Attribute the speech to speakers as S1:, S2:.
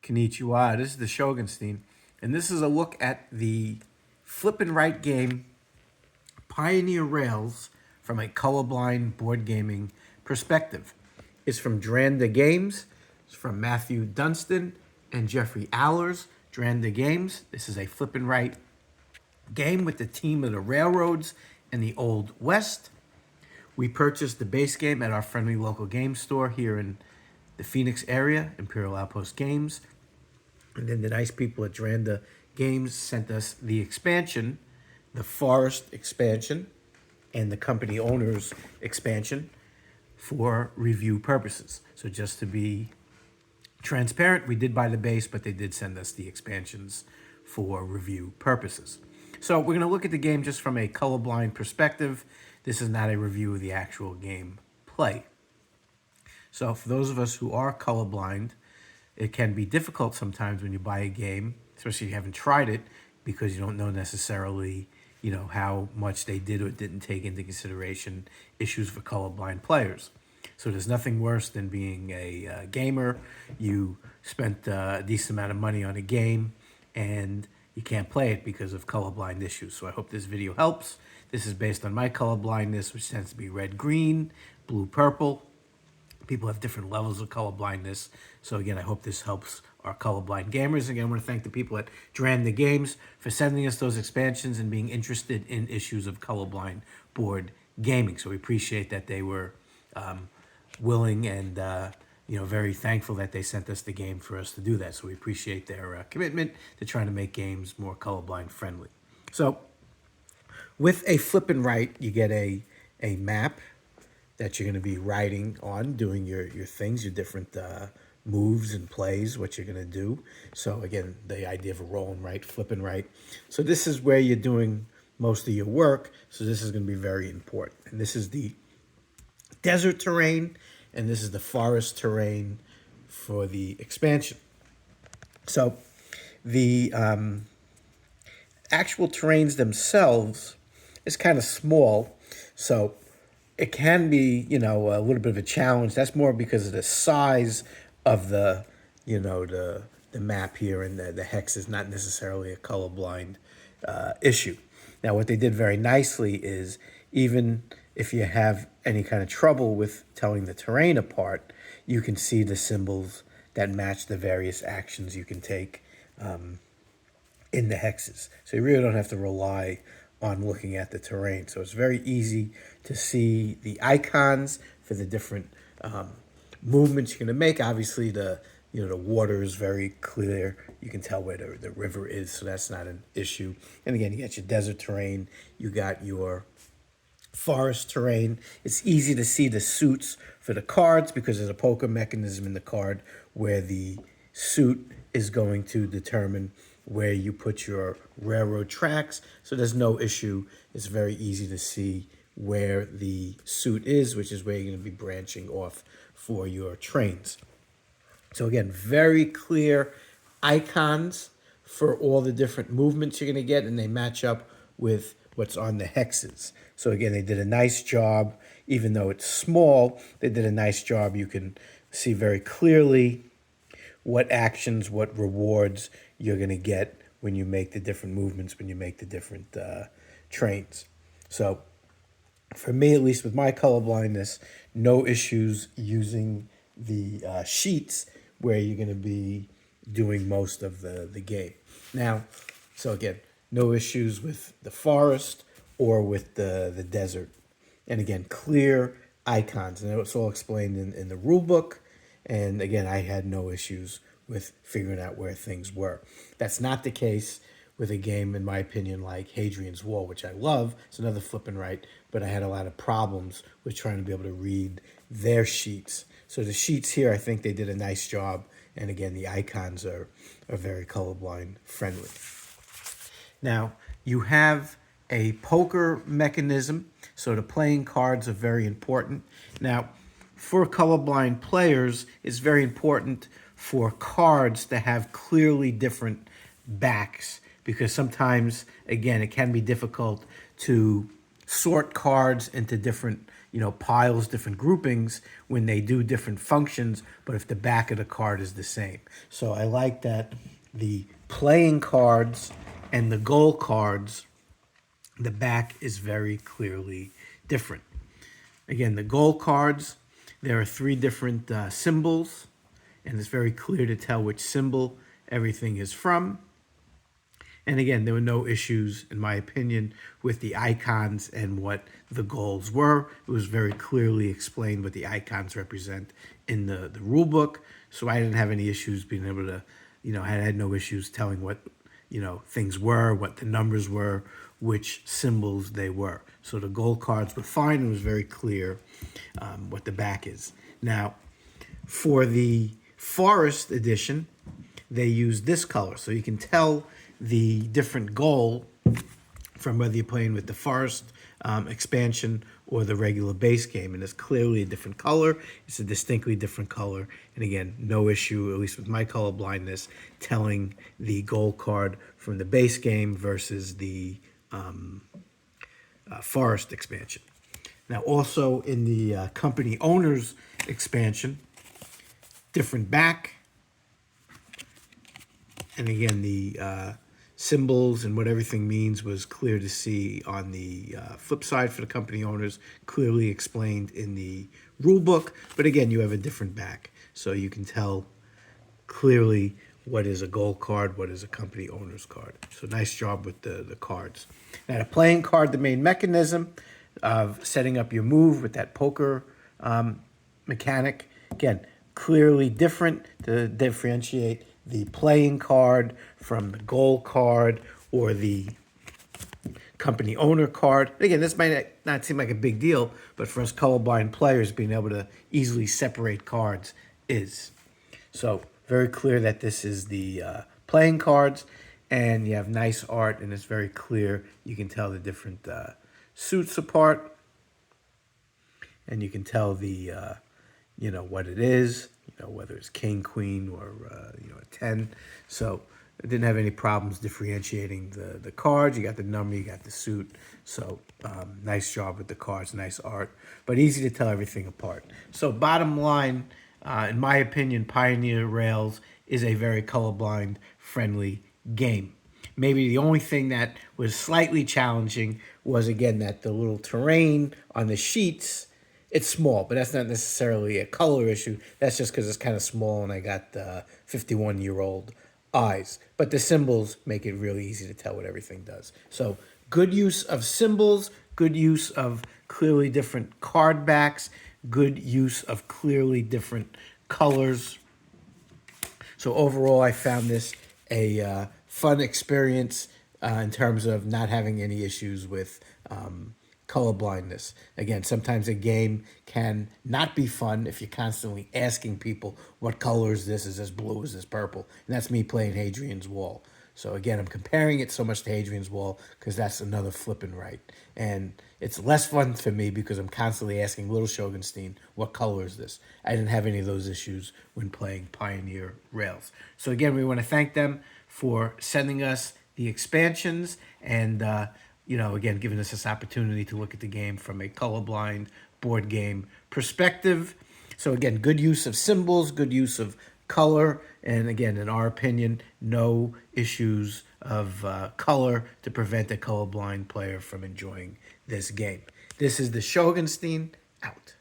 S1: Konnichiwa, this is the Shogunstein, and this is a look at the flip and right game Pioneer Rails from a colorblind board gaming perspective. It's from Dranda Games. It's from Matthew Dunstan and Jeffery Allers. Dranda Games. This is a flip and right game with the team of the Railroads and the Old West. We purchased the base game at our friendly local game store here in the Phoenix area, Imperial Outpost Games. And then the nice people at Dranda Games sent us the expansion, the Forest expansion, and the company owner's expansion for review purposes. So just to be transparent, we did buy the base, but they did send us the expansions for review purposes. So we're going to look at the game just from a colorblind perspective. This is not a review of the actual game play. So for those of us who are colorblind, it can be difficult sometimes when you buy a game, especially if you haven't tried it, because you don't know necessarily, how much they did or didn't take into consideration issues for colorblind players. So there's nothing worse than being a gamer. You spent a decent amount of money on a game and you can't play it because of colorblind issues. So I hope this video helps. This is based on my colorblindness, which tends to be red-green, blue-purple. People have different levels of colorblindness. So again, I hope this helps our colorblind gamers. Again, I want to thank the people at Dranda Games for sending us those expansions and being interested in issues of colorblind board gaming. So we appreciate that they were willing and very thankful that they sent us the game for us to do that. So we appreciate their commitment to trying to make games more colorblind friendly. So with a flip and right, you get a map that you're going to be writing on, doing your things, your different moves and plays, what you're going to do. So again, the idea of a roll and right, flip and right. So this is where you're doing most of your work. So this is going to be very important. And this is the desert terrain, and this is the forest terrain for the expansion. So the actual terrains themselves is kind of small. So it can be, a little bit of a challenge. That's more because of the size of the map here, and the hex is not necessarily a colorblind issue. Now, what they did very nicely is, even if you have any kind of trouble with telling the terrain apart, you can see the symbols that match the various actions you can take in the hexes. So you really don't have to rely on looking at the terrain. So it's very easy to see the icons for the different movements you're going to make. Obviously, the water is very clear. You can tell where the river is, so that's not an issue. And again, you got your desert terrain. You got your forest terrain. It's easy to see the suits for the cards because there's a poker mechanism in the card where the suit is going to determine where you put your railroad tracks. So there's no issue. It's very easy to see where the suit is, which is where you're going to be branching off for your trains. So again, very clear icons for all the different movements you're going to get, and they match up with what's on the hexes. So again, they did a nice job. Even though it's small, they did a nice job. You can see very clearly what actions, what rewards you're going to get when you make the different movements, when you make the different trains. So for me, at least with my colorblindness, no issues using the sheets where you're going to be doing most of the game. Now, so again, no issues with the forest or with the desert. And again, clear icons. And it's all explained in the rule book. And again, I had no issues with figuring out where things were. That's not the case with a game, in my opinion, like Hadrian's Wall, which I love. It's another flip and right, but I had a lot of problems with trying to be able to read their sheets. So the sheets here, I think they did a nice job. And again, the icons are very colorblind friendly. Now, you have a poker mechanism, so the playing cards are very important. Now, for colorblind players, it's very important for cards to have clearly different backs, because sometimes, again, it can be difficult to sort cards into different, piles, different groupings when they do different functions, but if the back of the card is the same. So I like that the playing cards and the goal cards, the back is very clearly different. Again, the goal cards, there are 3 different symbols, and it's very clear to tell which symbol everything is from. And again, there were no issues, in my opinion, with the icons and what the goals were. It was very clearly explained what the icons represent in the rule book. So I didn't have any issues being able to, I had no issues telling what, things were, what the numbers were, which symbols they were. So the goal cards were fine. It was very clear what the back is. Now, for the Forest edition, they used this color. So you can tell the different goal from whether you're playing with the Forest expansion or the regular base game. And it's clearly a different color. It's a distinctly different color. And again, no issue, at least with my color blindness, telling the goal card from the base game versus the Forest expansion. Now, also in the company owners expansion, different back. And again, the symbols and what everything means was clear to see on the flip side for the company owners, clearly explained in the rule book. But again, you have a different back. So you can tell clearly what is a goal card, what is a company owner's card. So nice job with the cards. Now, the playing card, the main mechanism of setting up your move with that poker mechanic. Again, clearly different to differentiate the playing card from the goal card or the company owner card. Again, this might not seem like a big deal, but for us colorblind players, being able to easily separate cards is. So very clear that this is the playing cards, and you have nice art, and it's very clear. You can tell the different suits apart, and you can tell the, what it is, whether it's king, queen, or, a 10. So I didn't have any problems differentiating the cards. You got the number, you got the suit. So nice job with the cards, nice art, but easy to tell everything apart. So bottom line, in my opinion, Pioneer Rails is a very colorblind friendly game. Maybe the only thing that was slightly challenging was, again, that the little terrain on the sheets, it's small, but that's not necessarily a color issue. That's just because it's kind of small and I got 51-year-old eyes. But the symbols make it really easy to tell what everything does. So good use of symbols, good use of clearly different card backs, good use of clearly different colors. So overall, I found this a fun experience in terms of not having any issues with color blindness. Again, sometimes a game can not be fun if you're constantly asking people, what color is this? Is this blue? Is this purple? And that's me playing Hadrian's Wall. So again, I'm comparing it so much to Hadrian's Wall because that's another flipping right. And it's less fun for me because I'm constantly asking Little Shogunstein, what color is this? I didn't have any of those issues when playing Pioneer Rails. So again, we want to thank them for sending us the expansions and, again, giving us this opportunity to look at the game from a colorblind board game perspective. So again, good use of symbols, good use of color, and again, in our opinion, no issues of color to prevent a colorblind player from enjoying this game. This is the Shogunstein out.